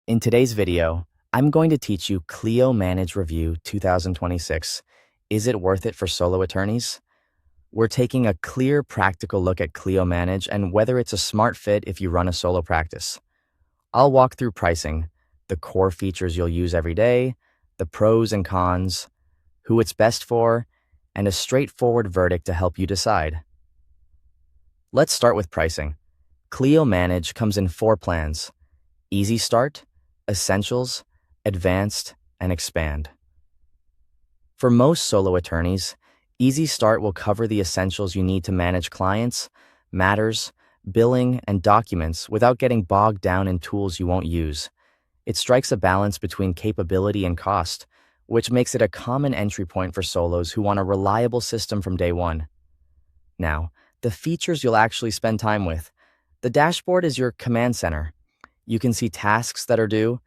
In today's video, I'm going to teach you Clio Manage Review 2026. Is it worth it for solo attorneys? We're taking a clear, practical look at Clio Manage and whether it's a smart fit if you run a solo practice. I'll walk through pricing, the core features you'll use every day, the pros and cons, who it's best for, and a straightforward verdict to help you decide. Let's start with pricing. Clio Manage comes in 4 plans: Easy Start, Essentials, Advanced, and Expand. For most solo attorneys, Easy Start will cover the essentials you need to manage clients, matters, billing, and documents without getting bogged down in tools you won't use. It strikes a balance between capability and cost, which makes it a common entry point for solos who want a reliable system from day one. Now, the features you'll actually spend time with. The dashboard is your command center. You can see tasks that are due,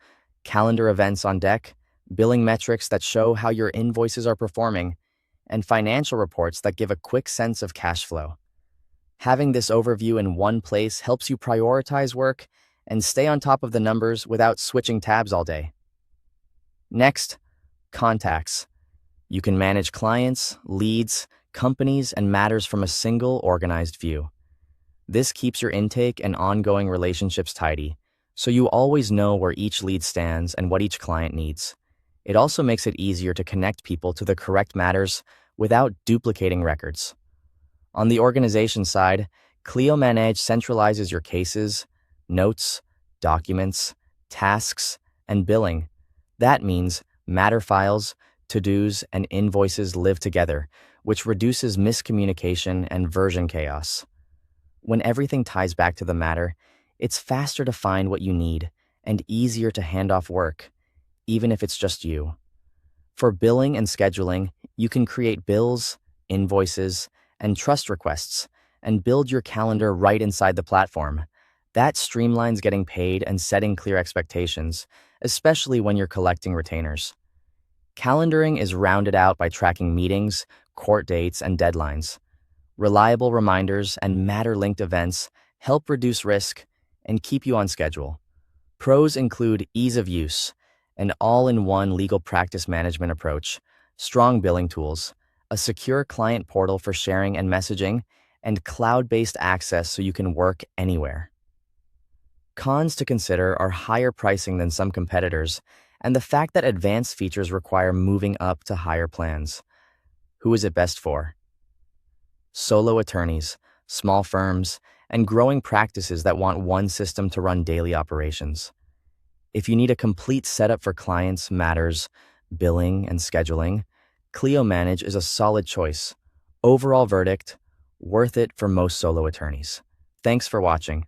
calendar events on deck, billing metrics that show how your invoices are performing, and financial reports that give a quick sense of cash flow. Having this overview in one place helps you prioritize work and stay on top of the numbers without switching tabs all day. Next, contacts. You can manage clients, leads, companies, and matters from a single organized view. This keeps your intake and ongoing relationships tidy, so you always know where each lead stands and what each client needs. It also makes it easier to connect people to the correct matters without duplicating records. On the organization side, Clio Manage centralizes your cases, notes, documents, tasks, and billing. That means matter files, to-dos, and invoices live together, which reduces miscommunication and version chaos. When everything ties back to the matter, it's faster to find what you need and easier to hand off work, even if it's just you. For billing and scheduling, you can create bills, invoices, and trust requests, and build your calendar right inside the platform. That streamlines getting paid and setting clear expectations, especially when you're collecting retainers. Calendaring is rounded out by tracking meetings, court dates, and deadlines. Reliable reminders and matter-linked events help reduce risk and keep you on schedule. Pros include ease of use, an all-in-one legal practice management approach, strong billing tools, a secure client portal for sharing and messaging, and cloud-based access so you can work anywhere. Cons to consider are higher pricing than some competitors, and the fact that advanced features require moving up to higher plans. Who is it best for? Solo attorneys, small firms, and growing practices that want one system to run daily operations. If you need a complete setup for clients, matters, billing, and scheduling, Clio Manage is a solid choice. Overall verdict, worth it for most solo attorneys. Thanks for watching.